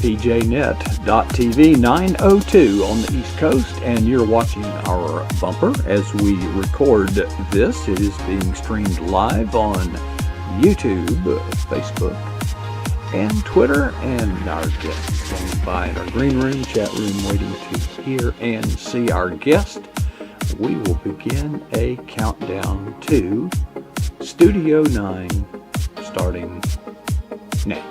pjnet.tv 902 on the East Coast, and you're watching our bumper as we record this. It is being streamed live on YouTube, Facebook, and Twitter, and our guests standing by in our green room, chat room, waiting to hear and see our guest. We will begin a countdown to Studio 9 starting now.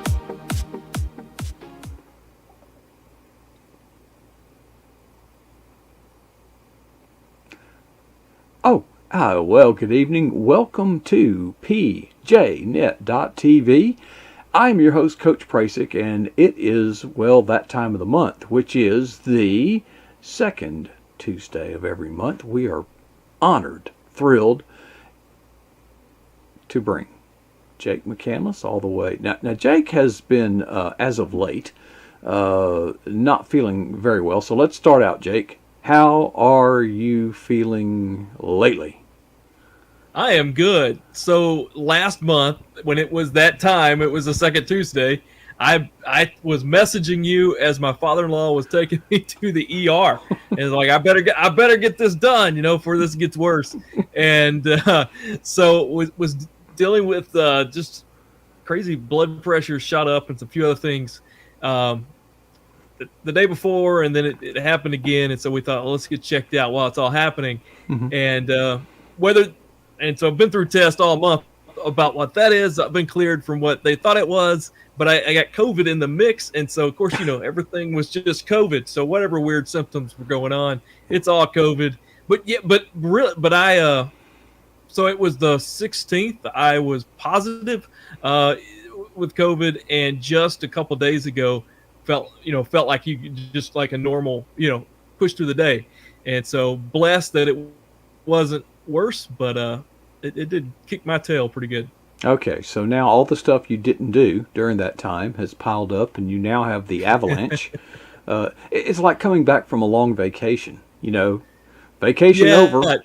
Well, good evening. Welcome to pjnet.tv. I'm your host, Coach Prasic, and it is, well, that time of the month, which is the second Tuesday of every month. We are honored, thrilled to bring Jake McCandless all the way. Now Jake has been, as of late, not feeling very well. So let's start out, Jake. How are you feeling lately? I am good. So last month, when it was that time, it was the second Tuesday, I was messaging you as my father-in-law was taking me to the ER, and like I better get this done, before this gets worse. And so was dealing with just crazy blood pressure shot up and some few other things the day before, and then it happened again. And so we thought, well, let's get checked out while it's all happening. Mm-hmm. And so I've been through tests all month about what that is. I've been cleared from what they thought it was, but I got COVID in the mix. And so, of course, everything was just COVID. So whatever weird symptoms were going on, it's all COVID. So it was the 16th. I was positive with COVID, and just a couple days ago felt like you could just like a normal, push through the day. And so blessed that it wasn't worse, but it did kick my tail pretty good. Okay, so now all the stuff you didn't do during that time has piled up, and you now have the avalanche. It's like coming back from a long vacation, vacation over.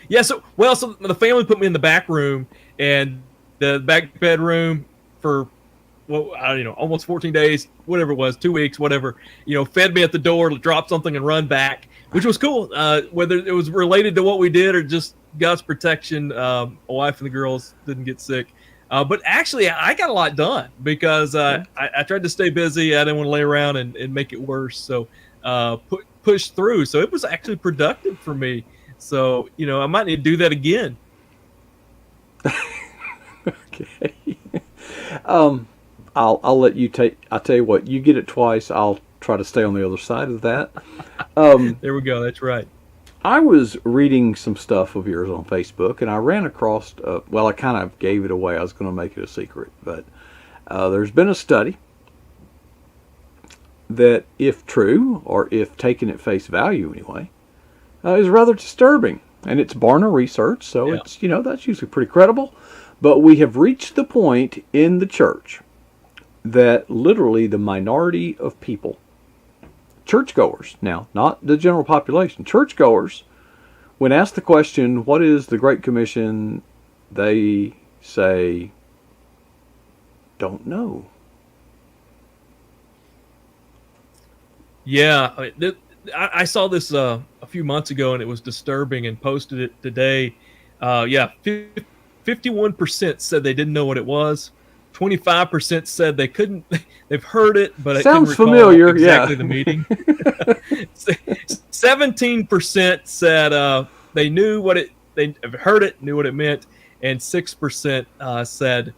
Yeah, so the family put me in the back room, and the back bedroom for, almost 14 days, whatever it was, 2 weeks, whatever, fed me at the door, dropped something and run back, which was cool. Whether it was related to what we did or just God's protection, my wife and the girls didn't get sick. But actually, I got a lot done because I tried to stay busy. I didn't want to lay around and make it worse. So push through. So it was actually productive for me. So, I might need to do that again. Okay. I'll let you I'll tell you what, you get it twice. I'll try to stay on the other side of that. There we go. That's right. I was reading some stuff of yours on Facebook, and I ran across, I kind of gave it away. I was going to make it a secret, but there's been a study that, if true, or if taken at face value anyway, is rather disturbing. And it's Barna research, so it's, that's usually pretty credible. But we have reached the point in the church that literally the minority of people, churchgoers now, not the general population, churchgoers, when asked the question, what is the Great Commission, they say, don't know. Yeah, I saw this a few months ago, and it was disturbing, and posted it today. 51% said they didn't know what it was. 25% said they couldn't. They've heard it, but sounds couldn't recall familiar. Exactly the meeting. 17% said they knew what they heard it, knew what it meant, and 6% said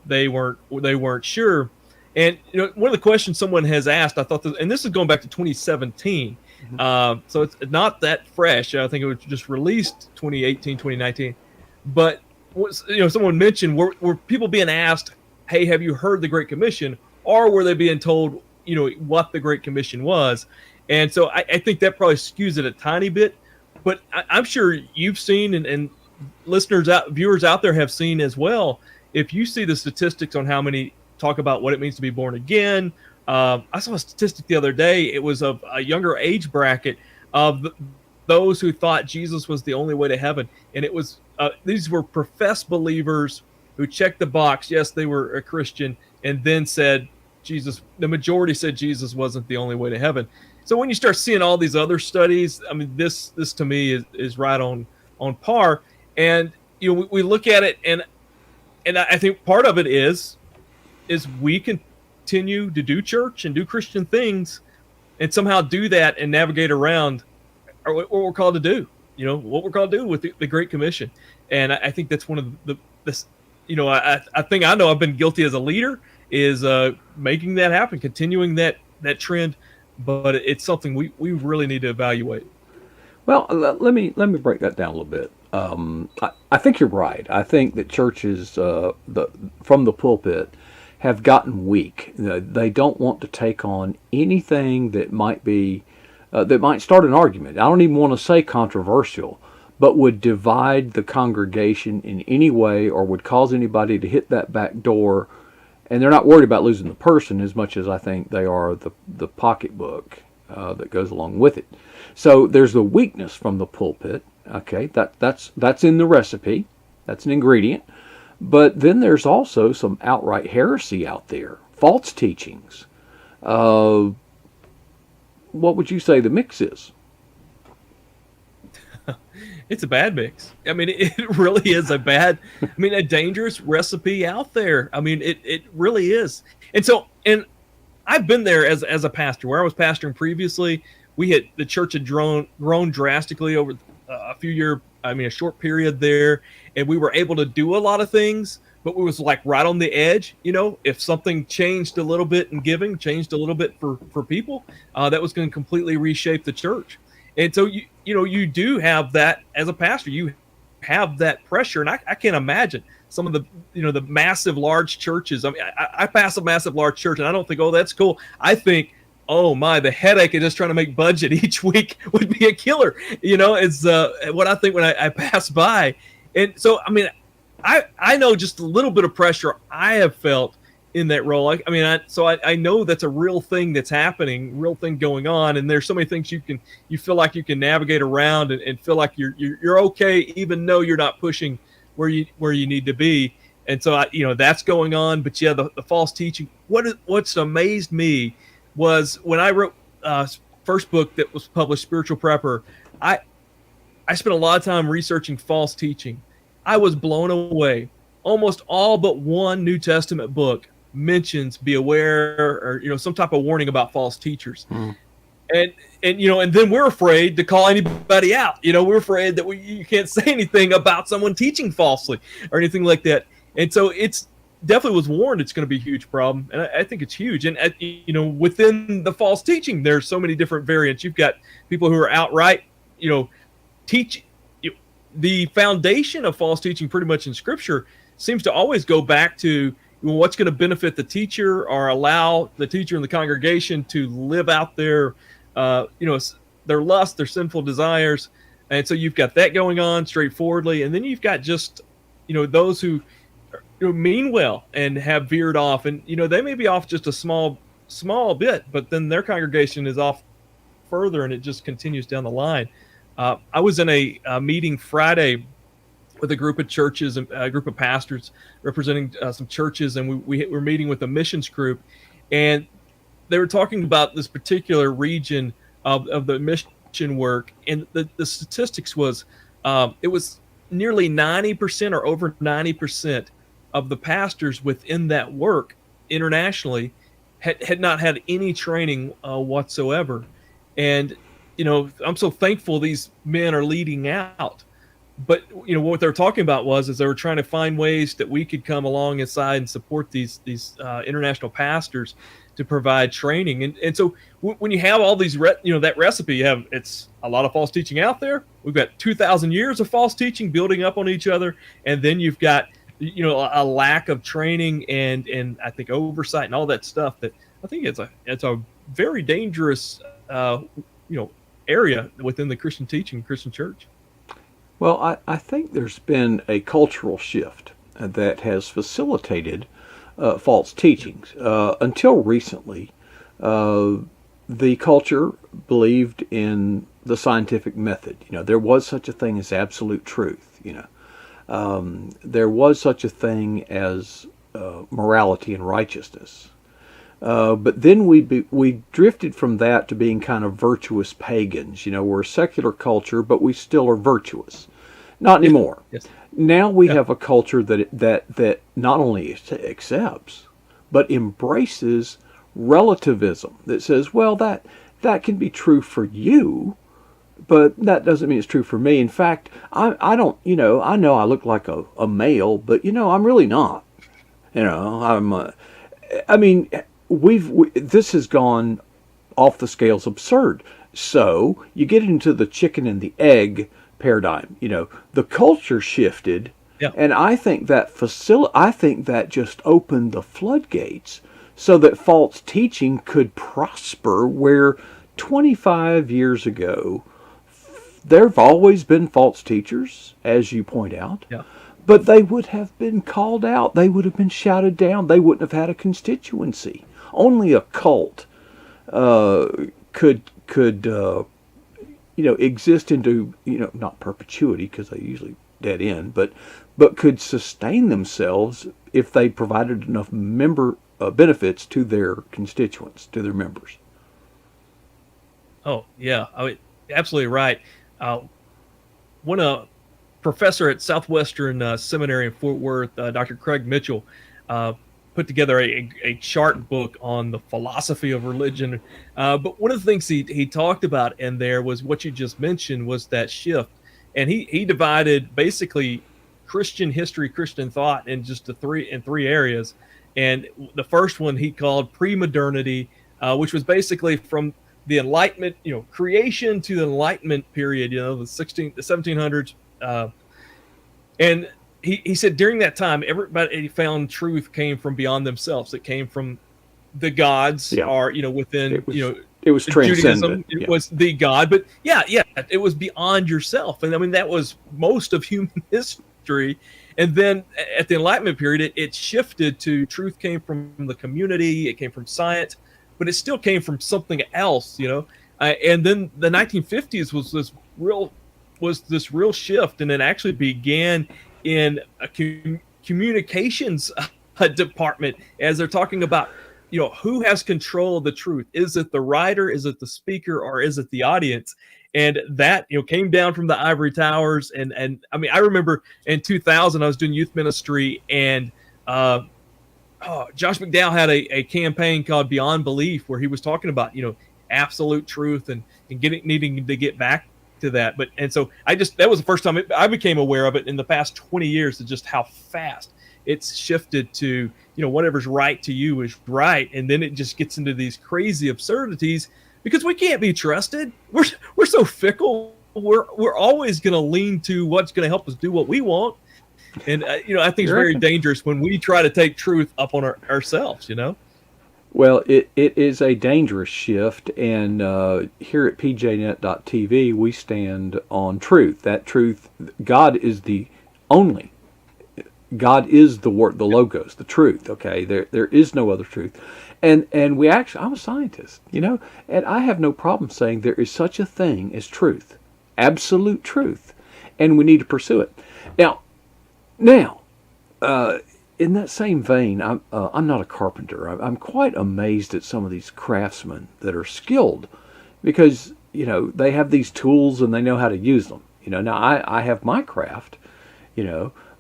they weren't sure. And one of the questions someone has asked, I thought, and this is going back to 2017, so it's not that fresh. I think it was just released 2018, 2019. But someone mentioned were people being asked, hey, have you heard the Great Commission? Or were they being told, what the Great Commission was? And so I think that probably skews it a tiny bit. But I'm sure you've seen, and viewers out there have seen as well, if you see the statistics on how many talk about what it means to be born again. I saw a statistic the other day. It was of a younger age bracket of those who thought Jesus was the only way to heaven. And it was these were professed believers who checked the box. Yes, they were a Christian, and then said the majority said Jesus wasn't the only way to heaven. So when you start seeing all these other studies, I mean, this to me is right on par. And we look at it, and I think part of it is we continue to do church and do Christian things, and somehow do that and navigate around what we're called to do. What we're called to do with the Great Commission. And I think that's one of this. I think I know I've been guilty as a leader is making that happen, continuing that trend. But it's something we really need to evaluate. Well, let me break that down a little bit. I think you're right. I think that churches from the pulpit have gotten weak. They don't want to take on anything that might be that might start an argument. I don't even want to say controversial, but would divide the congregation in any way or would cause anybody to hit that back door. And they're not worried about losing the person as much as I think they are the pocketbook that goes along with it. So there's the weakness from the pulpit. Okay, that's in the recipe. That's an ingredient. But then there's also some outright heresy out there, false teachings. What would you say the mix is? It's a bad mix. I mean, it really is a dangerous recipe out there. I mean, it really is. And I've been there as a pastor, where I was pastoring previously. The church had grown drastically over a short period there, and we were able to do a lot of things, but we was like right on the edge. If something changed a little bit in giving, changed a little bit for people, that was going to completely reshape the church. And so you do have that as a pastor. You have that pressure, and I can't imagine some of the massive large churches. I mean, I pass a massive large church, and I don't think, oh, that's cool. I think, oh my, the headache of just trying to make budget each week would be a killer. It's what I think when I pass by. And so, I mean, I know just a little bit of pressure I have felt in that role. I know that's a real thing that's happening, real thing going on. And there's so many things you feel like you can navigate around and feel like you're okay, even though you're not pushing where you need to be. And so that's going on. But yeah, the false teaching. What's amazed me was when I wrote first book that was published, Spiritual Prepper. I spent a lot of time researching false teaching. I was blown away. Almost all but one New Testament book mentions be aware, or some type of warning about false teachers. And then we're afraid to call anybody out. We're afraid that you can't say anything about someone teaching falsely or anything like that. And so it's definitely was warned it's going to be a huge problem, and I think it's huge. And within the false teaching, there's so many different variants. You've got people who are outright teach. The foundation of false teaching pretty much in Scripture seems to always go back to what's going to benefit the teacher or allow the teacher and the congregation to live out their lust, their sinful desires. And so you've got that going on straightforwardly. And then you've got just, those who mean well and have veered off, and, they may be off just a small bit, but then their congregation is off further and it just continues down the line. I was in a meeting Friday with a group of churches and a group of pastors representing some churches, and we were meeting with a missions group, and they were talking about this particular region of the mission work, and the statistics was it was nearly 90% or over 90% of the pastors within that work internationally had not had any training whatsoever. And I'm so thankful these men are leading out. But what they're talking about is they were trying to find ways that we could come along inside and support these international pastors to provide training. And so when you have all these that recipe, it's a lot of false teaching out there. We've got 2,000 years of false teaching building up on each other, and then you've got a lack of training and I think oversight and all that stuff. That I think it's a very dangerous area within the Christian teaching, Christian church. Well, I think there's been a cultural shift that has facilitated false teachings. Until recently, the culture believed in the scientific method. There was such a thing as absolute truth. There was such a thing as morality and righteousness. But then we drifted from that to being kind of virtuous pagans. We're a secular culture, but we still are virtuous. Not anymore. Yes. Now we have a culture that not only accepts, but embraces relativism. That says, well, that can be true for you, but that doesn't mean it's true for me. In fact, I don't. I know I look like a male, but I'm really not. I'm. I mean, this has gone off the scales absurd. So you get into the chicken and the egg paradigm. The culture shifted, Yeah. and I think that just opened the floodgates so that false teaching could prosper. Where 25 years ago, there have always been false teachers, as you point out. Yeah. But they would have been called out. They would have been shouted down. They wouldn't have had a constituency. Only a cult could exist into not perpetuity, because they usually dead end, but could sustain themselves if they provided enough member benefits to their constituents, to their members. Oh yeah, absolutely right. When a professor at Southwestern Seminary in Fort Worth, Dr. Craig Mitchell, put together a chart book on the philosophy of religion. But one of the things he talked about in there was what you just mentioned, was that shift. And he divided basically Christian history, Christian thought in just three areas. And the first one he called pre-modernity, which was basically from the Enlightenment, creation to the Enlightenment period, the 1700s. And he said during that time, everybody found truth came from beyond themselves. It came from the gods, or within it was Judaism. transcendent. It was the God, but it was beyond yourself. And I mean that was most of human history. And then at the Enlightenment period, it shifted to truth came from the community, it came from science, but it still came from something else. And then the 1950s was this real shift, and it actually began in a communications department, as they're talking about, who has control of the truth? Is it the writer? Is it the speaker? Or is it the audience? And that, came down from the ivory towers. And I mean, I remember in 2000, I was doing youth ministry, and Josh McDowell had a campaign called Beyond Belief, where he was talking about, absolute truth and needing to get back to that. So that was the first time I became aware of it in the past 20 years, of just how fast it's shifted to, whatever's right to you is right. And then it just gets into these crazy absurdities because we can't be trusted. We're so fickle. We're always going to lean to what's going to help us do what we want. And, I think it's very dangerous when we try to take truth up on ourselves, Well, it is a dangerous shift, and here at pjnet.tv, we stand on truth. That truth, God is the word, the logos, the truth. Okay, there is no other truth, and I'm a scientist, and I have no problem saying there is such a thing as truth, absolute truth, and we need to pursue it. Now. In that same vein, I'm not a carpenter. I'm quite amazed at some of these craftsmen that are skilled, because they have these tools and they know how to use them. Now I have my craft,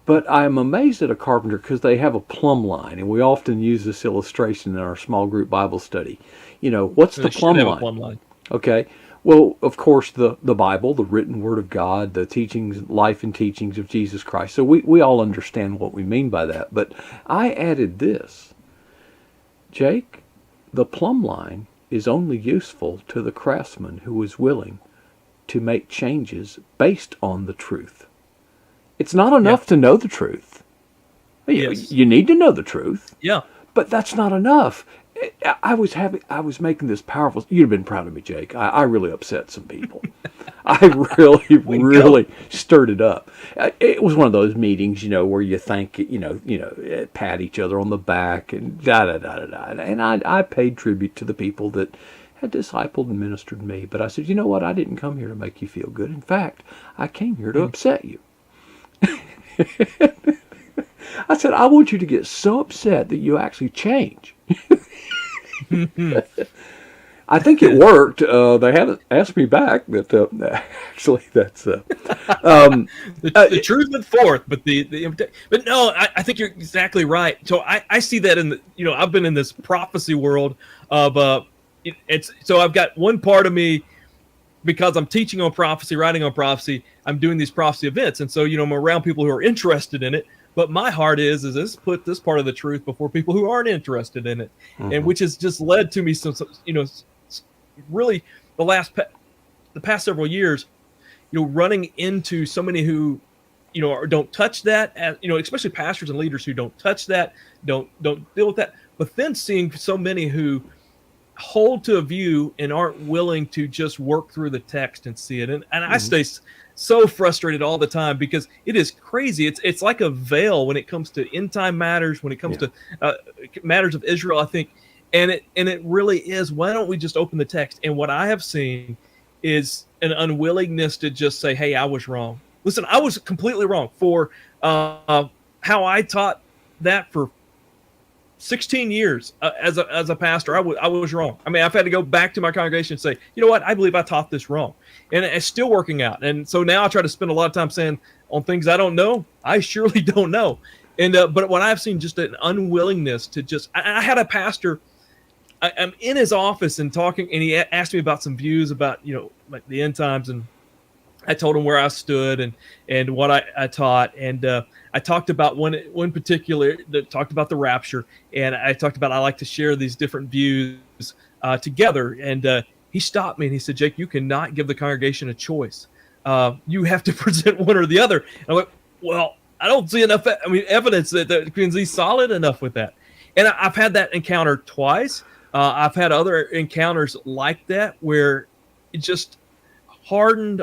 but I'm amazed at a carpenter because they have a plumb line, and we often use this illustration in our small group Bible study. What's the plumb line? Okay. Well, of course, the Bible, the written Word of God, the teachings, life and teachings of Jesus Christ. So we all understand what we mean by that. But I added this. Jake, the plumb line is only useful to the craftsman who is willing to make changes based on the truth. It's not enough to know the truth. Yes. You need to know the truth. Yeah. But that's not enough. I was making this powerful. You'd have been proud of me, Jake. I really upset some people. I really stirred it up. It was one of those meetings, where you thank, pat each other on the back and da-da-da-da-da. And I paid tribute to the people that had discipled and ministered me. But I said, you know what? I didn't come here to make you feel good. In fact, I came here to upset you. I said, I want you to get so upset that you actually change. I think it worked. They haven't asked me back, but actually, that's The truth went forth, but but no, I think you're exactly right. So I see that in the, I've been in this prophecy world of it's so I've got one part of me, because I'm teaching on prophecy, writing on prophecy, I'm doing these prophecy events, and so I'm around people who are interested in it. But my heart is this put this part of the truth before people who aren't interested in it, and which has just led to me some really the past several years, running into so many who, don't touch that, especially pastors and leaders who don't touch that, don't deal with that. But then seeing so many who hold to a view and aren't willing to just work through the text and see it. And I stay so frustrated all the time, because it is crazy. It's like a veil when it comes to end time matters, when it comes to matters of Israel, I think. And it really is, why don't we just open the text? And what I have seen is an unwillingness to just say, hey, I was wrong. Listen, I was completely wrong for how I taught that for 16 years as a pastor. I was wrong. I mean, I've had to go back to my congregation and say, you know what, I believe I taught this wrong. And it's still working out. And so now I try to spend a lot of time saying on things I don't know, I surely don't know. And but what I've seen, just an unwillingness to just, I had a pastor, I'm in his office and talking, and he asked me about some views about, like the end times, and I told him where I stood and what I taught, and I talked about one particular that talked about the rapture, and I talked about I like to share these different views together, and he stopped me and he said, Jake, you cannot give the congregation a choice. You have to present one or the other. And I went, well, I don't see enough evidence that he's solid enough with that. And I've had that encounter twice. I've had other encounters like that where it just hardened,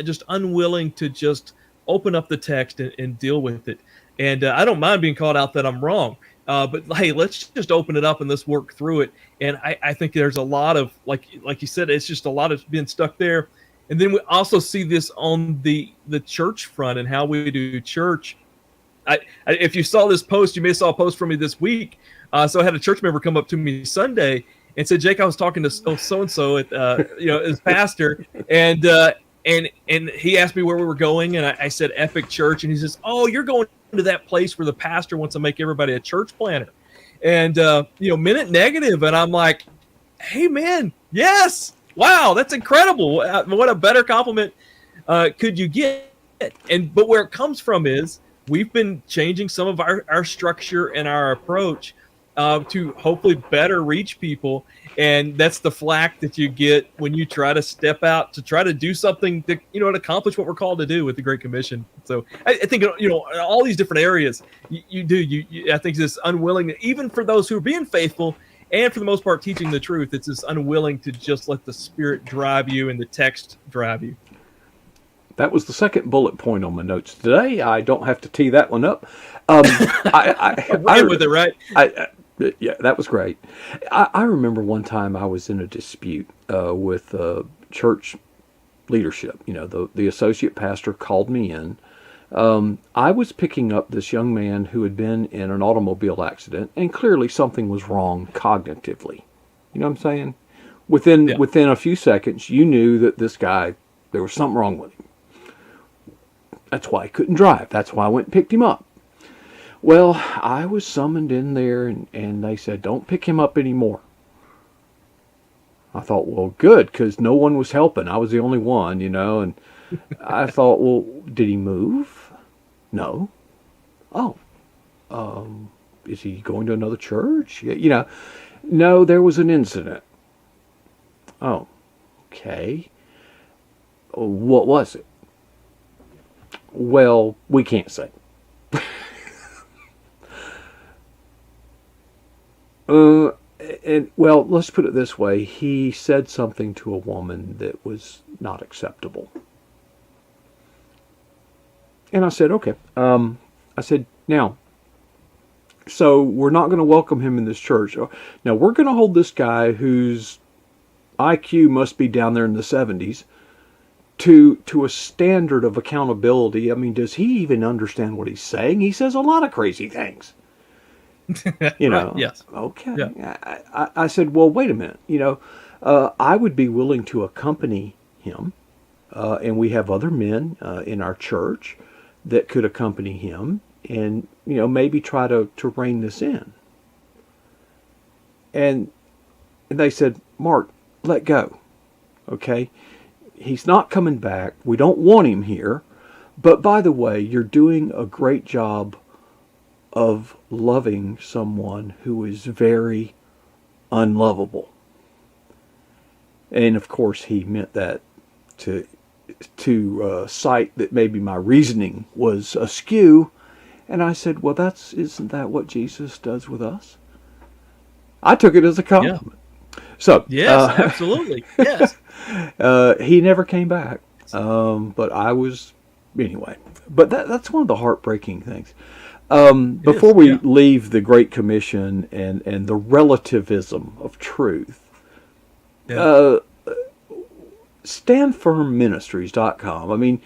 just unwilling to just open up the text and deal with it. And I don't mind being called out that I'm wrong. But hey, let's just open it up and let's work through it. And I think there's a lot of, like you said, it's just a lot of being stuck there. And then we also see this on the church front and how we do church. If you saw this post, you may have saw a post from me this week. So I had a church member come up to me Sunday and said, Jake, I was talking to so-and-so at, as pastor, and he asked me where we were going, and I said Epic Church, and he says, oh, you're going to that place where the pastor wants to make everybody a church planner, and minute negative, and I'm like, hey man, yes, wow, that's incredible. What a better compliment could you get? But where it comes from is we've been changing some of our structure and our approach to hopefully better reach people. And that's the flack that you get when you try to step out to try to do something to, to accomplish what we're called to do with the Great Commission. So I think, in all these different areas, I think this unwilling, even for those who are being faithful and for the most part teaching the truth, it's this unwilling to just let the Spirit drive you and the text drive you. That was the second bullet point on my notes today. I don't have to tee that one up. I with it, right? Yeah, that was great. I remember one time I was in a dispute with church leadership. The associate pastor called me in. I was picking up this young man who had been in an automobile accident, and clearly something was wrong cognitively. You know what I'm saying? Within a few seconds, you knew that this guy, there was something wrong with him. That's why he couldn't drive. That's why I went and picked him up. Well, I was summoned in there, and they said, don't pick him up anymore. I thought, well, good, because no one was helping. I was the only one, and I thought, well, did he move? No. Oh. Is he going to another church? No, there was an incident. Oh, okay. What was it? Well, we can't say. Let's put it this way. He said something to a woman that was not acceptable. And I said, okay. I said, now, so we're not going to welcome him in this church. Now, we're going to hold this guy whose IQ must be down there in the 70s to a standard of accountability. I mean, does he even understand what he's saying? He says a lot of crazy things. You Right. know, Yes. okay. Yeah. I said, well, wait a minute. I would be willing to accompany him, and we have other men in our church that could accompany him, and maybe try to rein this in. And they said, Mark, let go. Okay, he's not coming back. We don't want him here. But by the way, you're doing a great job of loving someone who is very unlovable. And of course, he meant that to cite that maybe my reasoning was askew. And I said, well, isn't that what Jesus does with us? I took it as a Yeah. compliment. So Yes. Absolutely. Yes. he never came back. But I was anyway. But that's one of the heartbreaking things. It Before is. we Yeah. leave the Great Commission and the relativism of truth, Yeah. standfirmministries.com. I mean,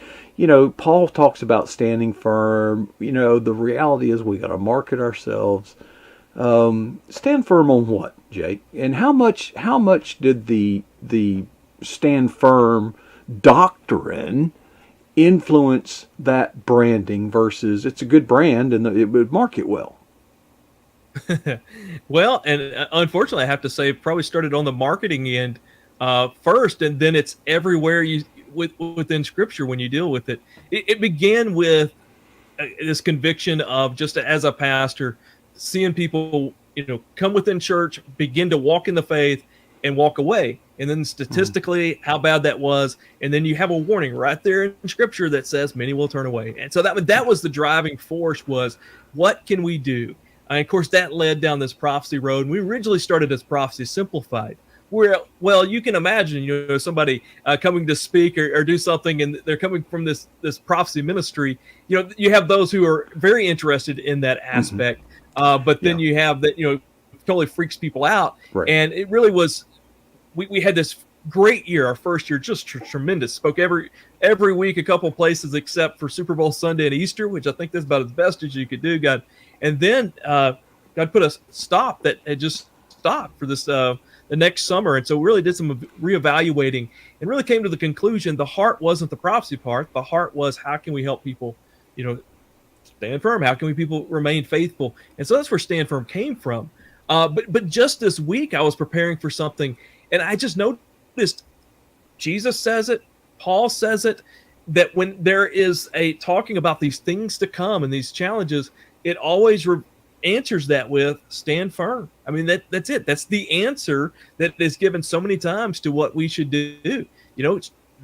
Paul talks about standing firm. The reality is we got to market ourselves. Stand firm on what, Jake? And how much did the stand firm doctrine influence that branding versus it's a good brand and it would market well? Well, and unfortunately, I have to say, it probably started on the marketing end first, and then it's everywhere within Scripture when you deal with it. It began with this conviction of just as a pastor, seeing people, come within church, begin to walk in the faith, and walk away. And then Mhm. statistically, how bad that was. And then you have a warning right there in Scripture that says many will turn away. And so that was the driving force was what can we do? And of course, that led down this prophecy road. And we originally started as Prophecy Simplified, where, well, you can imagine, somebody coming to speak or do something, and they're coming from this prophecy ministry. You have those who are very interested in that Mhm. aspect, but then Yeah. you have that, totally freaks people out. Right. And it really was. We had this great year, our first year, just tremendous. Spoke every week, a couple places except for Super Bowl Sunday and Easter, which I think that's about as best as you could do, God. And then God put a stop that had just stopped for this the next summer, and so we really did some reevaluating and really came to the conclusion the heart wasn't the prophecy part. The heart was how can we help people, stand firm? How can we people remain faithful? And so that's where stand firm came from. But just this week, I was preparing for something, and I just noticed Jesus says it, Paul says it, that when there is a talking about these things to come and these challenges, it always answers that with stand firm. I mean, that's it. That's the answer that is given so many times to what we should do.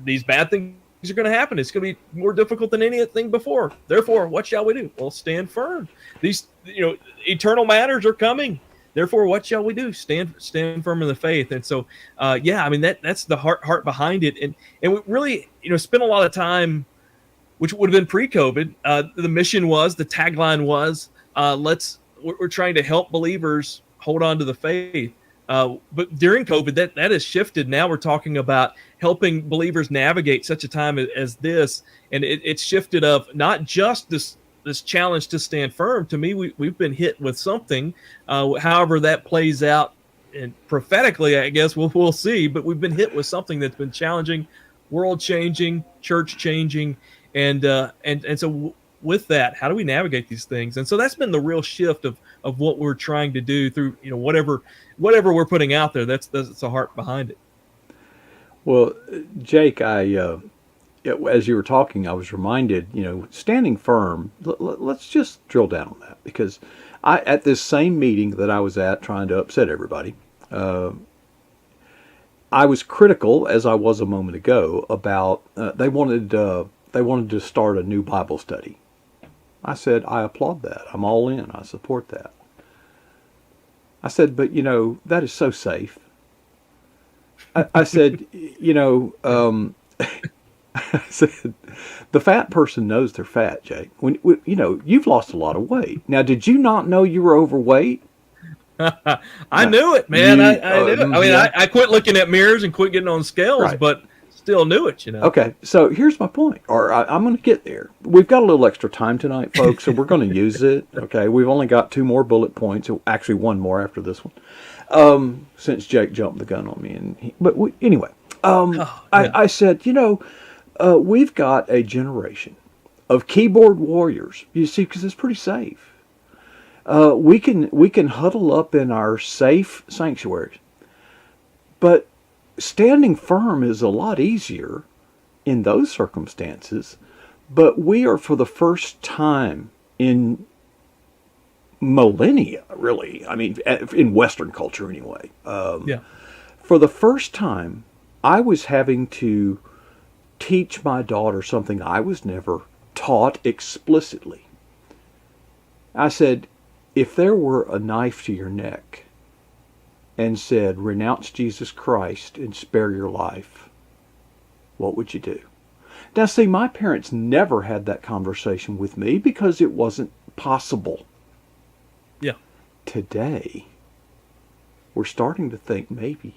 These bad things are going to happen. It's going to be more difficult than anything before. Therefore, what shall we do? Well, stand firm. These, eternal matters are coming. Therefore, what shall we do? Stand firm in the faith. And so, I mean, that's the heart behind it. And we really, spent a lot of time, which would have been pre-COVID. The mission was, the tagline was, we're trying to help believers hold on to the faith. But during COVID, that has shifted. Now we're talking about helping believers navigate such a time as this, and it's shifted of not just this challenge to stand firm. To me, we've been hit with something. However, that plays out, and prophetically, I guess we'll see. But we've been hit with something that's been challenging, world changing, church changing, and so with that, how do we navigate these things? And so that's been the real shift of what we're trying to do through whatever we're putting out there. That's the heart behind it. Well, Jake, as you were talking, I was reminded, standing firm. Let's just drill down on that because at this same meeting that I was at, trying to upset everybody, I was critical, as I was a moment ago, about they wanted to start a new Bible study. I said, I applaud that. I'm all in. I support that. I said, but that is so safe. I said, I said, the fat person knows they're fat, Jake. When you've lost a lot of weight. Now, did you not know you were overweight? I knew it, man. I knew it. I mean, yeah, I quit looking at mirrors and quit getting on scales, right. but still knew it, you know. Okay, so here's my point, or I'm going to get there. We've got a little extra time tonight, folks, so we're going to use it. Okay, we've only got 2 more bullet points, actually 1 more after this one, since Jake jumped the gun on me. Anyway, I said, we've got a generation of keyboard warriors. You see, because it's pretty safe. We can huddle up in our safe sanctuaries, but standing firm is a lot easier in those circumstances. But we are, for the first time in millennia, really, I mean, in Western culture anyway, for the first time, I was having to teach my daughter something I was never taught explicitly. I said, if there were a knife to your neck and said, renounce Jesus Christ and spare your life, what would you do? Now, see, my parents never had that conversation with me because it wasn't possible. Yeah. Today, we're starting to think maybe,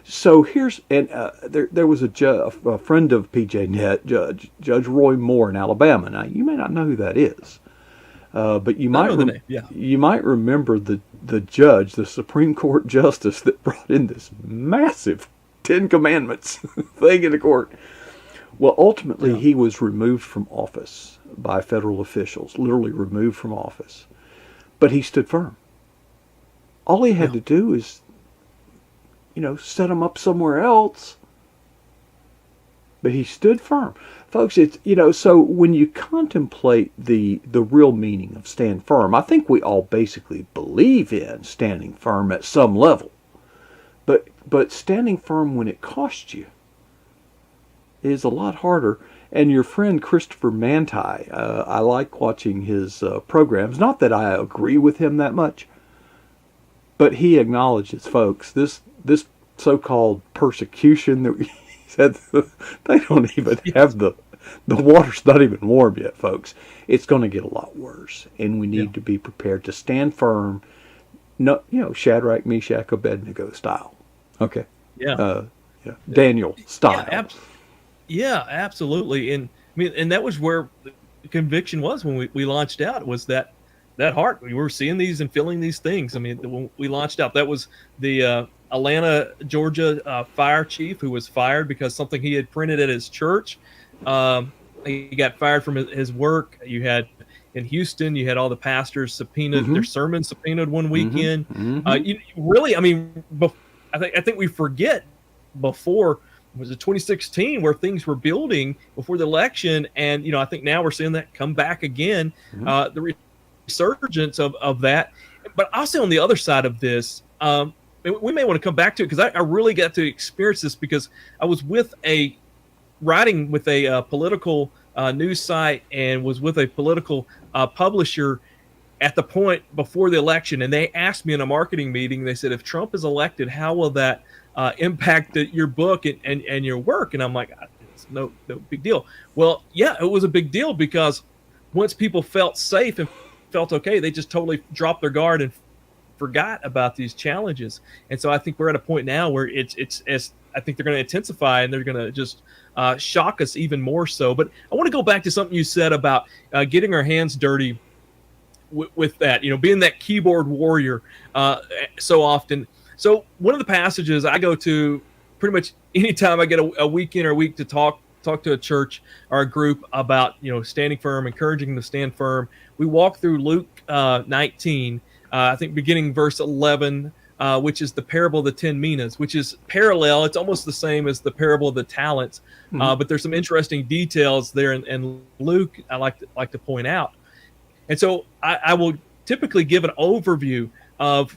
So here's, and there was a friend of PJ Net, Judge Roy Moore in Alabama. Now, you may not know who that is. But you might you might remember the judge, the Supreme Court justice that brought in this massive 10 Commandments thing in the court. Well, ultimately, he was removed from office by federal officials, literally removed from office. But he stood firm. All he had to do is, set him up somewhere else. But he stood firm. Folks, it's, so when you contemplate the real meaning of stand firm, I think we all basically believe in standing firm at some level. But standing firm when it costs you is a lot harder. And your friend Christopher Manti, I like watching his programs. Not that I agree with him that much, but he acknowledges, folks, this so-called persecution that we said, they don't even have the water's not even warm yet, folks. It's going to get a lot worse, and we need to be prepared to stand firm. No, Shadrach, Meshach, Abednego style. Okay. Daniel style. Yeah, absolutely. And I mean, and that was where the conviction was when we launched out. It was that heart. We were seeing these and feeling these things. I mean, when we launched out, that was the Atlanta, Georgia fire chief who was fired because something he had printed at his church. He got fired from his work. You had in Houston, you had all the pastors subpoenaed, their sermons subpoenaed one weekend. Really, I mean, I think we forget before, was it 2016 where things were building before the election, and I think now we're seeing that come back again. The resurgence of that, but also on the other side of this, we may want to come back to it because I really got to experience this because I was writing with a political news site and was with a political publisher at the point before the election, and they asked me in a marketing meeting. They said, if Trump is elected, how will that impact your book and your work? And I'm like, it's no big deal. Well, yeah, it was a big deal because once people felt safe and felt okay, they just totally dropped their guard and forgot about these challenges. And so I think we're at a point now where it's I think they're going to intensify and they're going to just shock us even more so. But I want to go back to something you said about getting our hands dirty with that, being that keyboard warrior so often. So one of the passages I go to pretty much anytime I get a weekend or a week to talk to a church or a group about, standing firm, encouraging them to stand firm. We walk through Luke 19, I think beginning verse 11, which is the parable of the 10 minas, which is parallel. It's almost the same as the parable of the talents, but there's some interesting details there in Luke I like to point out. And so I will typically give an overview of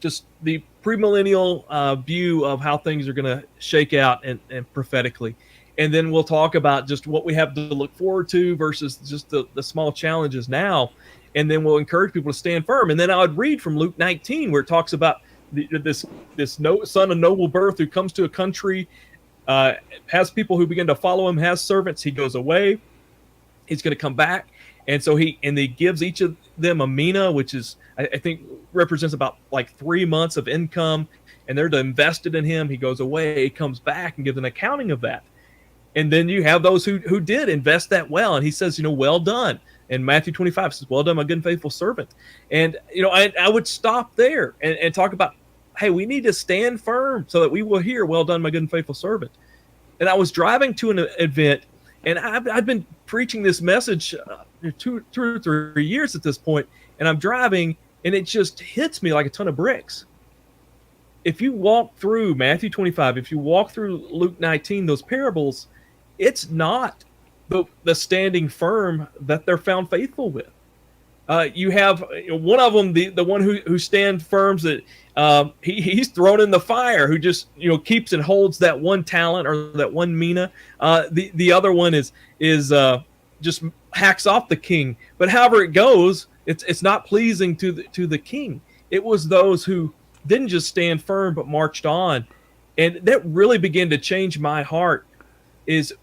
just the premillennial view of how things are going to shake out and prophetically. And then we'll talk about just what we have to look forward to versus just the small challenges now. And then we'll encourage people to stand firm. And then I would read from Luke 19, where it talks about this son of noble birth who comes to a country, has people who begin to follow him, has servants. He goes away. He's going to come back. And so he gives each of them a mina, which is, I think, represents about like 3 months of income. and they're invested in him. He goes away, he comes back and gives an accounting of that. And then you have those who did invest that well. And he says, well done. And Matthew 25 says, well done, my good and faithful servant. And, I would stop there and talk about, hey, we need to stand firm so that we will hear, well done, my good and faithful servant. And I was driving to an event, and I've been preaching this message 2 or 3 years at this point, and I'm driving, and it just hits me like a ton of bricks. If you walk through Matthew 25, if you walk through Luke 19, those parables, it's not the standing firm that they're found faithful with. You have one of them, the one who stand firms that he's thrown in the fire, who just keeps and holds that one talent or that one mina. The other one is just hacks off the king. But however it goes, it's not pleasing to the king. It was those who didn't just stand firm but marched on, and that really began to change my heart. Is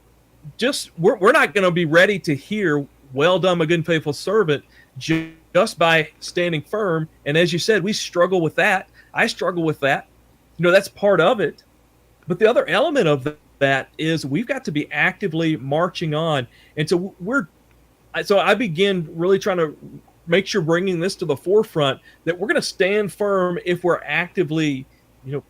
just we're not going to be ready to hear, well done, my good and faithful servant, just by standing firm. And as you said, we struggle with that. I struggle with that. That's part of it. But the other element of that is we've got to be actively marching on. And so I begin really trying to make sure, bringing this to the forefront, that we're going to stand firm if we're actively,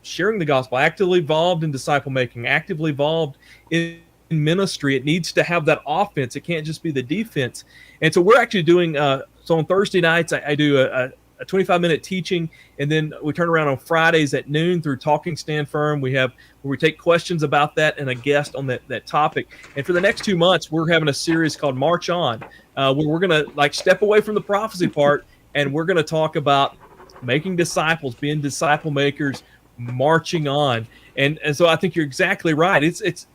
sharing the gospel, actively involved in disciple making, actively involved in ministry. It needs to have that offense. It can't just be the defense. And so we're actually doing, so on Thursday nights, I do a 25-minute teaching, and then we turn around on Fridays at noon through Talking Stand Firm. Where we take questions about that and a guest on that topic. And for the next 2 months, we're having a series called March On, where we're going to step away from the prophecy part, and we're going to talk about making disciples, being disciple makers, marching on. And so I think you're exactly right. It's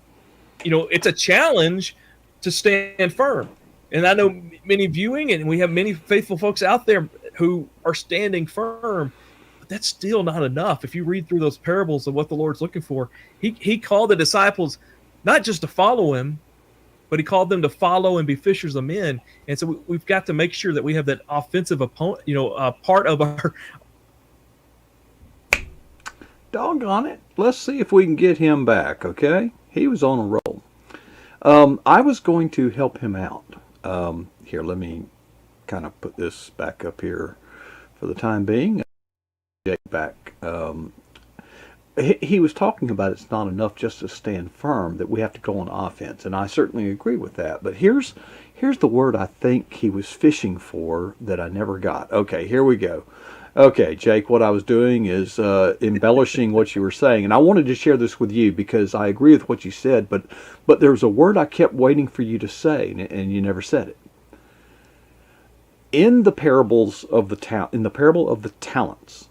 a challenge to stand firm. And I know many viewing, and we have many faithful folks out there who are standing firm, but that's still not enough. If you read through those parables of what the Lord's looking for, he called the disciples not just to follow him, but he called them to follow and be fishers of men. And so we've got to make sure that we have that offensive opponent, part of our. Doggone it. Let's see if we can get him back, okay? He was on a roll. I was going to help him out. Here, let me kind of put this back up here for the time being. Jake back. He was talking about it's not enough just to stand firm, that we have to go on offense, and I certainly agree with that. But here's the word I think he was fishing for that I never got. Okay, here we go. Okay, Jake, what I was doing is embellishing what you were saying, and I wanted to share this with you because I agree with what you said, but there was a word I kept waiting for you to say, and you never said it. In the parables of in the parable of the talents,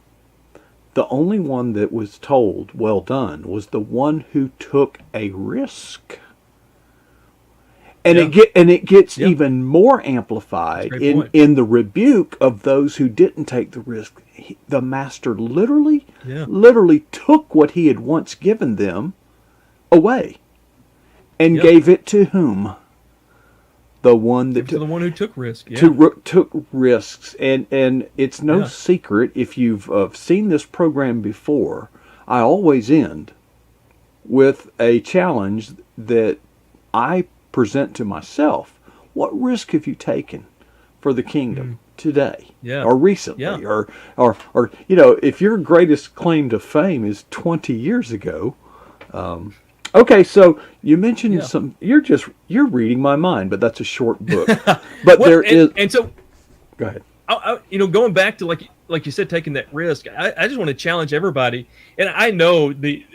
the only one that was told, well done, was the one who took a risk. And it gets even more amplified in the rebuke of those who didn't take the risk. The master literally took what he had once given them away and gave it to whom? The one that the one who took risk. Took risks, and it's no secret, if you've seen this program before, I always end with a challenge that I present to myself. What risk have you taken for the kingdom today or recently? Or if your greatest claim to fame is 20 years ago, okay, so you mentioned some. You're reading my mind, but that's a short book. But and so go ahead. Going back to like you said, taking that risk. I just want to challenge everybody, and I know the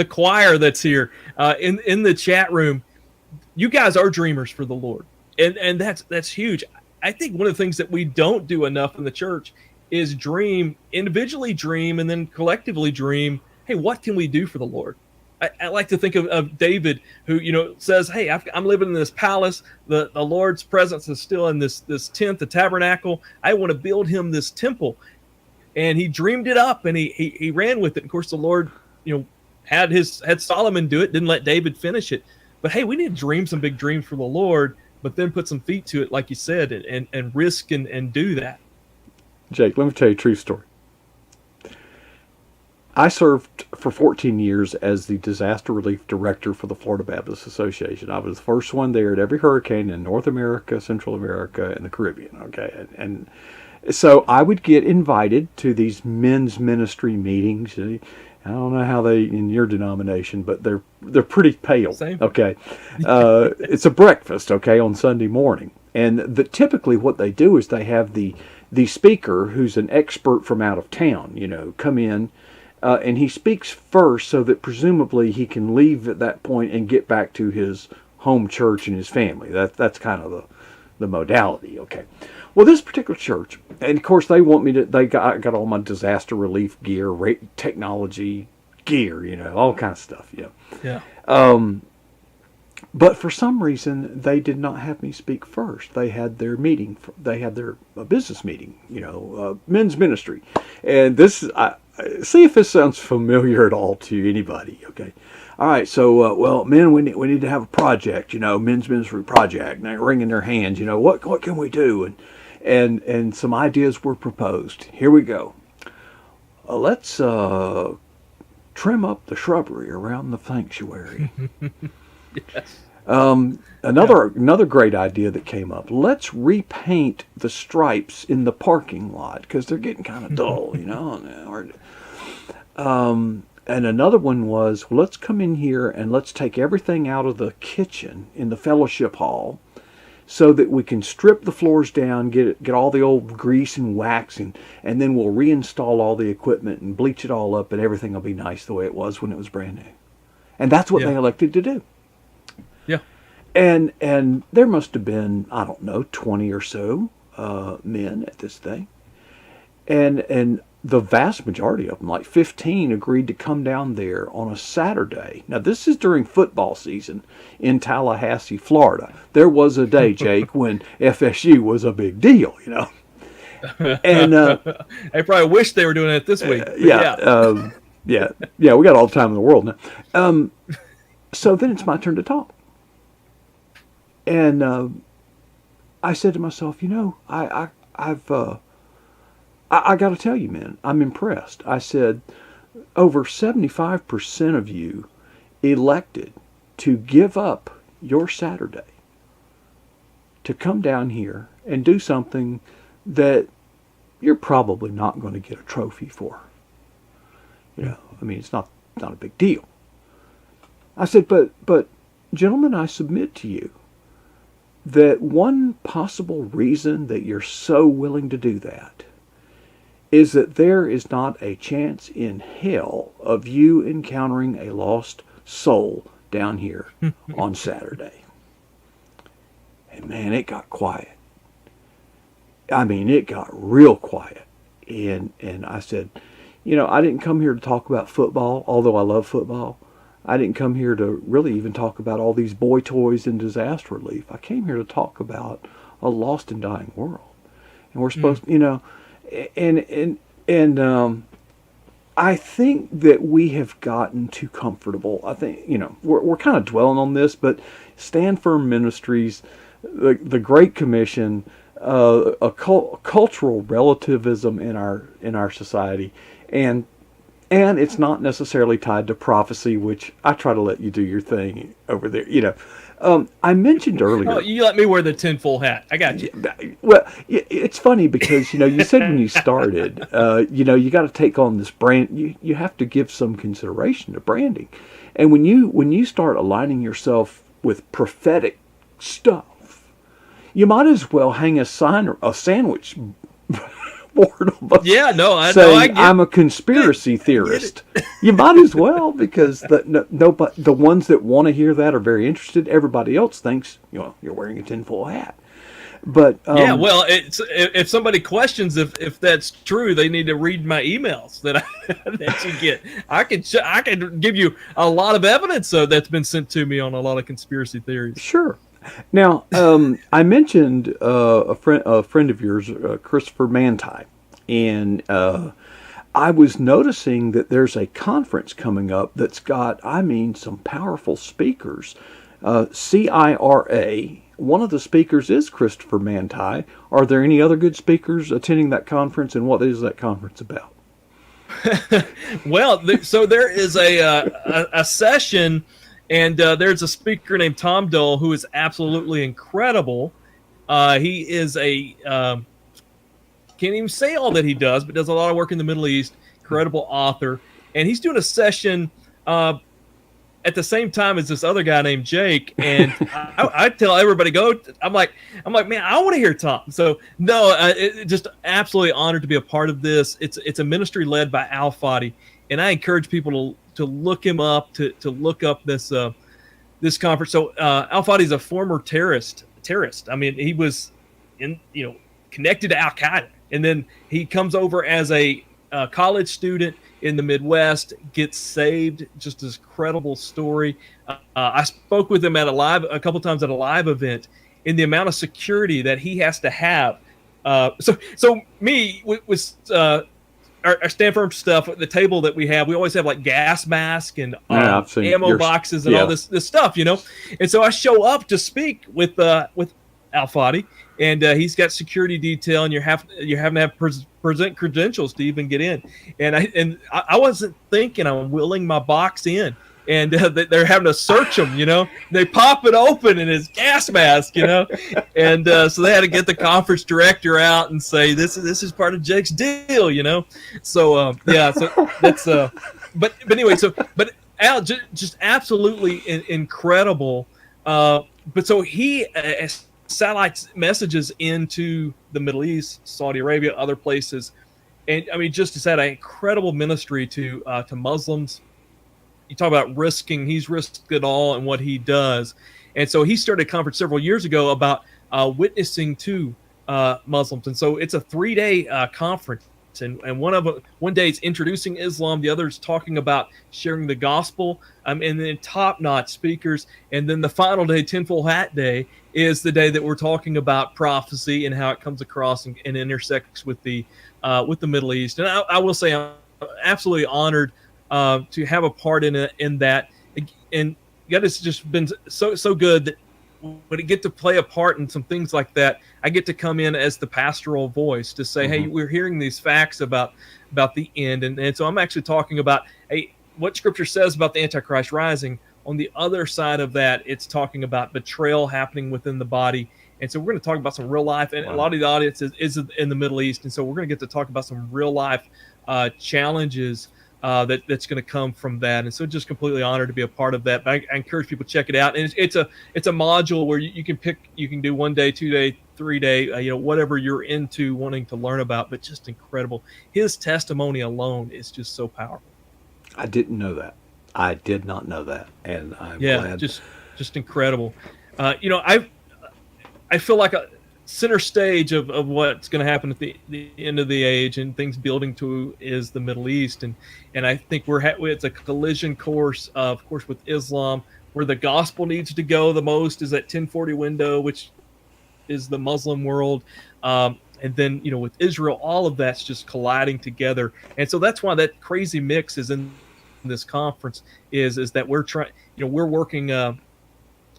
choir that's here in the chat room. You guys are dreamers for the Lord, and that's huge. I think one of the things that we don't do enough in the church is individually dream, and then collectively dream. Hey, what can we do for the Lord? I like to think of David, who says, "Hey, I'm living in this palace. The Lord's presence is still in this tent, the tabernacle. I want to build him this temple." And he dreamed it up, and he ran with it. Of course, the Lord, had Solomon do it. Didn't let David finish it. But hey, we need to dream some big dreams for the Lord, but then put some feet to it, like you said, and risk and do that. Jake, let me tell you a true story. I served for 14 years as the disaster relief director for the Florida Baptist Association. I was the first one there at every hurricane in North America, Central America, and the Caribbean. Okay, and so I would get invited to these men's ministry meetings. I don't know how they in your denomination, but they're pretty pale. Same. Okay, it's a breakfast. Okay, on Sunday morning, and typically what they do is they have the speaker who's an expert from out of town. Come in. And he speaks first so that presumably he can leave at that point and get back to his home church and his family. That's kind of the modality. Okay. Well, this particular church, and of course they want me to. I got all my disaster relief gear, technology gear, all kinds of stuff. Yeah. But for some reason, they did not have me speak first. They had their meeting. They had their business meeting. Men's ministry, and this. See if this sounds familiar at all to anybody. Okay. All right. So, well, men, we need to have a project. Men's ministry project. And they're wringing their hands. What can we do? And some ideas were proposed. Here we go. Let's trim up the shrubbery around the sanctuary. Yes. Another great idea that came up. Let's repaint the stripes in the parking lot because they're getting kind of dull, And another one was, well, let's come in here and let's take everything out of the kitchen in the fellowship hall so that we can strip the floors down, get all the old grease and wax, and then we'll reinstall all the equipment and bleach it all up, and everything will be nice the way it was when it was brand new. And that's what they elected to do. Yeah. And there must have been, I don't know, 20 or so men at this thing. And the vast majority of them, like 15, agreed to come down there on a Saturday. Now, this is during football season in Tallahassee, Florida. There was a day, Jake, when FSU was a big deal, And I probably wish they were doing it this week. Yeah, we got all the time in the world now. So then it's my turn to talk. And I said to myself, I got to tell you, man, I'm impressed. I said, over 75% of you elected to give up your Saturday to come down here and do something that you're probably not going to get a trophy for. It's not a big deal. I said, but gentlemen, I submit to you that one possible reason that you're so willing to do that is that there is not a chance in hell of you encountering a lost soul down here on Saturday. And man, it got quiet. It got real quiet. And I said, I didn't come here to talk about football, although I love football. I didn't come here to really even talk about all these boy toys and disaster relief. I came here to talk about a lost and dying world. And we're supposed, and I think that we have gotten too comfortable. I think, we're kind of dwelling on this, but Stand Firm Ministries, the Great Commission, cultural relativism in our society, and it's not necessarily tied to prophecy, which I try to let you do your thing over there. I mentioned earlier. Oh, you let me wear the tinfoil hat. I got you. Well, it's funny because you said when you started, you got to take on this brand. You have to give some consideration to branding, and when you start aligning yourself with prophetic stuff, you might as well hang a sandwich board on saying I'm a conspiracy theorist. You might as well, because the ones that want to hear that are very interested. Everybody else thinks you're wearing a tinfoil hat. But it's if somebody questions if that's true, they need to read my emails that you get. I can give you a lot of evidence that's been sent to me on a lot of conspiracy theories. Sure. Now, I mentioned a friend of yours, Christopher Manti, and I was noticing that there's a conference coming up that's got, some powerful speakers. CIRA. One of the speakers is Christopher Manti. Are there any other good speakers attending that conference, and what is that conference about? Well, so there is a session, and there's a speaker named Tom Dole who is absolutely incredible. He is a can't even say all that he does, but does a lot of work in the Middle East. Incredible author, and he's doing a session at the same time as this other guy named Jake. And I tell everybody go. I'm like, man, I want to hear Tom. So no, just absolutely honored to be a part of this. It's a ministry led by Al Fadi, and I encourage people to look him up, to look up this conference. So Al Fadi is a former terrorist. I mean, he was connected to Al Qaeda, and then he comes over as a college student in the Midwest, gets saved. Just this incredible story. I spoke with him a couple times at a live event, in the amount of security that he has to have. So me with our Stand Firm stuff at the table that we always have like gas mask and ammo boxes and all this stuff, And so I show up to speak with Al Fadi, and he's got security detail, and you're having to have present credentials to even get in. And I wasn't thinking I'm wheeling my box in, and they're having to search him. They pop it open in his gas mask, and so they had to get the conference director out and say this is part of Jake's deal, So so that's but anyway, but Al just absolutely incredible. But so he satellites messages into the Middle East, Saudi Arabia, other places, and I mean, just had an incredible ministry to Muslims. You talk about risking; he's risked it all in what he does, and so he started a conference several years ago about witnessing to Muslims, and so it's a 3-day conference. And one day it's introducing Islam, the other is talking about sharing the gospel, and then top-notch speakers. And then the final day, Tinfoil Hat Day, is the day that we're talking about prophecy and how it comes across and intersects with the Middle East. And I will say I'm absolutely honored to have a part in that. And God has just been so good that when I get to play a part in some things like that, I get to come in as the pastoral voice to say, hey, we're hearing these facts about the end. And so I'm actually talking about, hey, what Scripture says about the Antichrist rising. On the other side of that, it's talking about betrayal happening within the body. And so we're going to talk about some real life. And a lot of the audience is in the Middle East. And so we're going to get to talk about some real life challenges that's going to come from that. And so just completely honored to be a part of that. But I encourage people to check it out. And it's a module where you can pick, you can do 1 day, 2 day, 3 day, whatever you're into wanting to learn about, but just incredible. His testimony alone is just so powerful. I didn't know that. I did not know that. And I'm glad. Just incredible. I feel like a center stage of what's going to happen at the end of the age and things building to is the Middle East. And I think it's a collision course, of course, with Islam, where the gospel needs to go the most is that 1040 window, which is the Muslim world. And then, with Israel, all of that's just colliding together. And so that's why that crazy mix is in this conference is that we're working,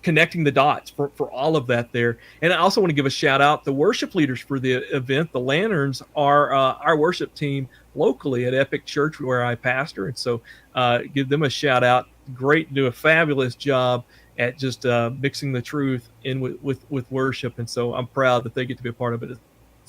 connecting the dots for all of that there. And I also want to give a shout out the worship leaders for the event. The Lanterns are our worship team locally at Epic Church where I pastor. And so give them a shout out. Great, do a fabulous job at just mixing the truth in with worship. And so I'm proud that they get to be a part of it as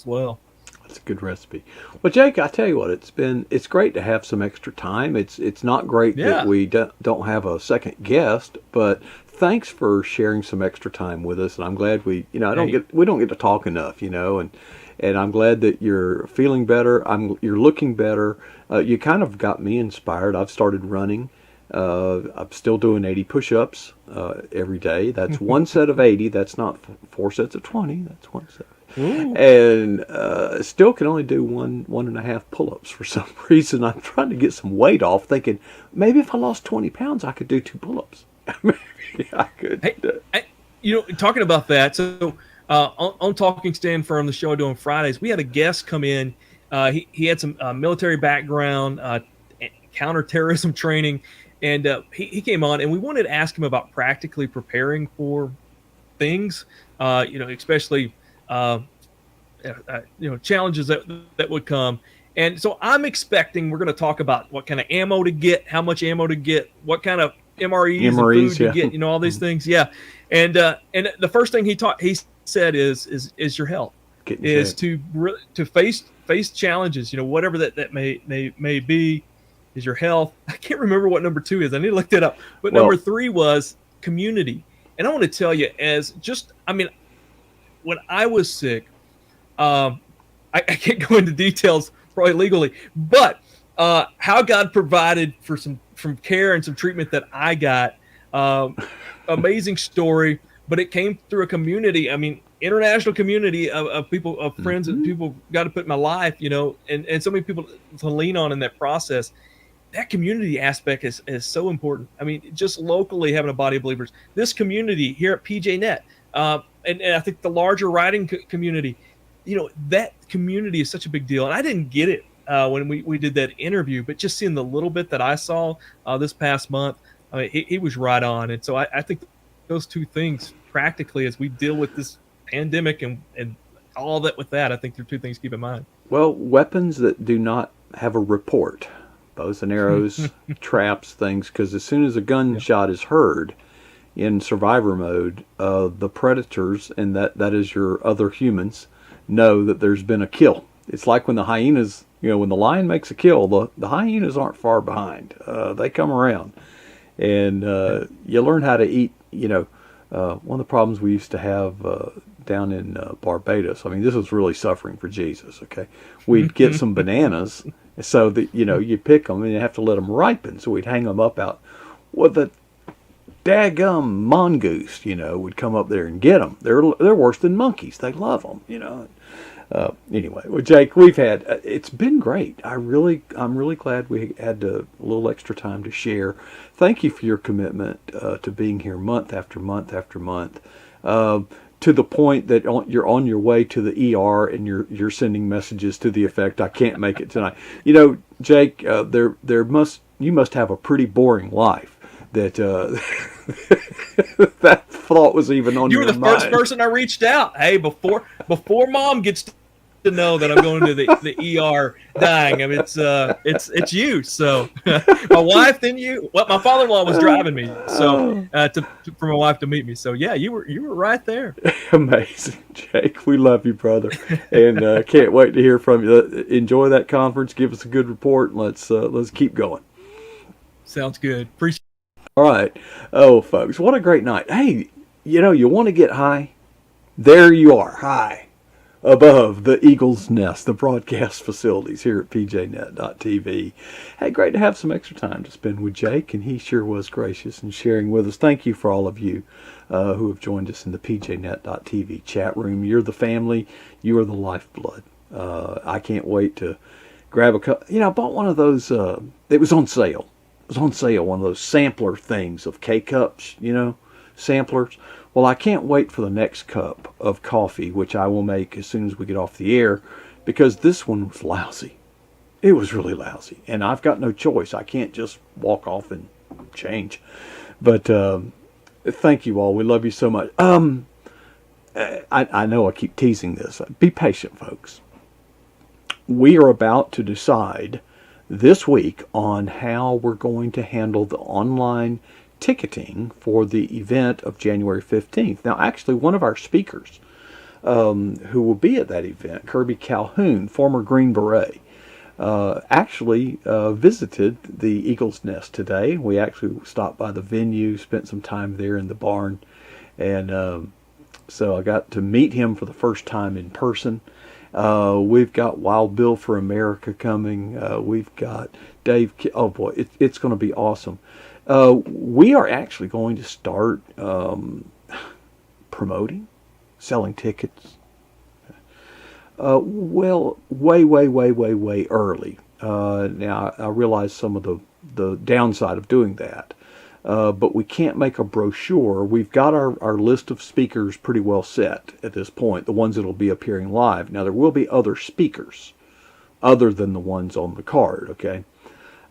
well. That's a good recipe. Well, Jake, I tell you what, it's great to have some extra time. It's not great that we don't have a second guest, but thanks for sharing some extra time with us. And I'm glad we don't get to talk enough, and I'm glad that you're feeling better. You're looking better. You kind of got me inspired. I've started running. I'm still doing 80 push-ups every day. That's one set of 80. That's not 4 sets of 20. That's one set. Ooh. And still can only do 1.5 pull-ups for some reason. I'm trying to get some weight off, thinking maybe if I lost 20 pounds, I could do 2 pull-ups. Maybe I could. Hey, talking about that, so on Talking Stand Firm, the show I do on Fridays, we had a guest come in. He had some military background, counterterrorism training, and he came on, and we wanted to ask him about practically preparing for things, especially challenges that would come. And so I'm expecting we're going to talk about what kind of ammo to get, how much ammo to get, what kind of MREs and food to Yeah. get, all these things. Yeah. And the first thing he said is your health, Getting is checked. to face challenges, whatever that may be, is your health. I can't remember what number 2 is. I need to look that up. But number Well, 3 was community. And I want to tell you, when I was sick, I can't go into details probably legally, but how God provided for some from care and some treatment that I got. Um, Amazing story, but it came through a community. I mean, international community of people, of friends, and people got to put in my life, and so many people to lean on in that process. That community aspect is so important. I mean, just locally having a body of believers, this community here at PJNet, and I think the larger writing community, that community is such a big deal. And I didn't get it when we did that interview, but just seeing the little bit that I saw this past month, I mean, he was right on. And so I think those 2 things practically, as we deal with this pandemic and all that with that, I think they're 2 things to keep in mind. well, weapons that do not have a report, bows and arrows, traps, things, because as soon as a gunshot is heard in survivor mode, the predators, and that is your other humans, know that there's been a kill. It's like when the hyenas, when the lion makes a kill, the hyenas aren't far behind. They come around, and you learn how to eat. One of the problems we used to have down in Barbados. I mean, this was really suffering for Jesus. Okay, we'd get some bananas, so that you pick them and you have to let them ripen. So we'd hang them up out. Well, the daggum mongoose, would come up there and get them. They're worse than monkeys. They love them. Anyway, well, Jake, it's been great. I'm really glad we had a little extra time to share. Thank you for your commitment to being here month after month after month, to the point that you're on your way to the ER and you're sending messages to the effect, "I can't make it tonight." Jake, you must have a pretty boring life that that thought was even on You your were the mind. first person I reached out. Hey, before Mom gets to know that I'm going to the ER dying. I mean, it's you. So my wife, then you. Well, my father-in-law was driving me, so for my wife to meet me. So yeah, you were right there. Amazing, Jake. We love you, brother, and can't wait to hear from you. Enjoy that conference. Give us a good report, and let's keep going. Sounds good. Appreciate. All right. Oh, folks, what a great night. Hey, you want to get high? There you are, high above the Eagle's Nest, the broadcast facilities here at pjnet.tv. Hey, great to have some extra time to spend with Jake, and he sure was gracious in sharing with us. Thank you for all of you who have joined us in the pjnet.tv chat room. You're the family. You are the lifeblood. I can't wait to grab a cup. I bought one of those. It was on sale. It was on sale, one of those sampler things of K-cups, samplers. Well, I can't wait for the next cup of coffee, which I will make as soon as we get off the air, because this one was lousy. It was really lousy, and I've got no choice. I can't just walk off and change. But thank you all. We love you so much. I know I keep teasing this. Be patient, folks. We are about to decide this week on how we're going to handle the online ticketing for the event of January 15th. Now, actually, one of our speakers who will be at that event, Kirby Calhoun, former Green Beret, actually visited the Eagle's Nest today. We actually stopped by the venue, spent some time there in the barn, and so I got to meet him for the first time in person. We've got Wild Bill for America coming. We've got Dave. Oh boy, it's going to be awesome. We are actually going to start promoting, selling tickets. Well, way early. Now I realize some of the downside of doing that. But we can't make a brochure. We've got our list of speakers pretty well set at this point, the ones that will be appearing live. Now, there will be other speakers other than the ones on the card, okay?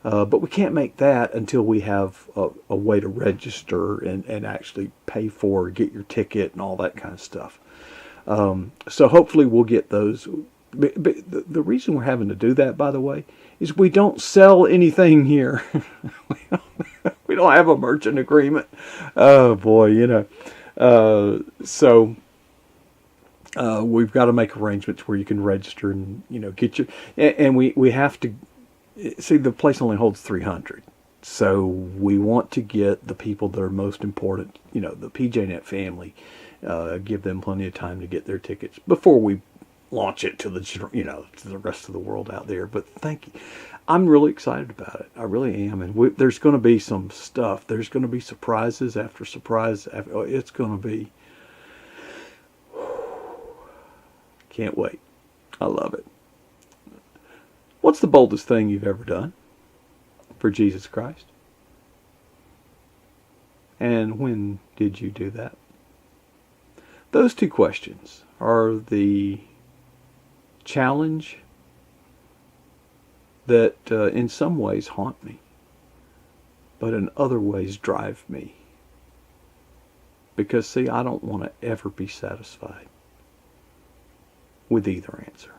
But we can't make that until we have a way to register and actually pay for, get your ticket and all that kind of stuff. So hopefully we'll get those But the reason we're having to do that, by the way, is we don't sell anything here. We don't have a merchant agreement. Oh boy, so we've got to make arrangements where you can register and get your. And we have to see, the place only holds 300. So we want to get the people that are most important, the PJNet family, give them plenty of time to get their tickets before we launch it to the rest of the world out there. But thank you. I'm really excited about it. I really am. And there's going to be some stuff. There's going to be surprises after surprise. It's going to be. Can't wait. I love it. What's the boldest thing you've ever done for Jesus Christ? And when did you do that? Those two questions are the challenge that in some ways haunt me, but in other ways drive me. Because, see, I don't want to ever be satisfied with either answer.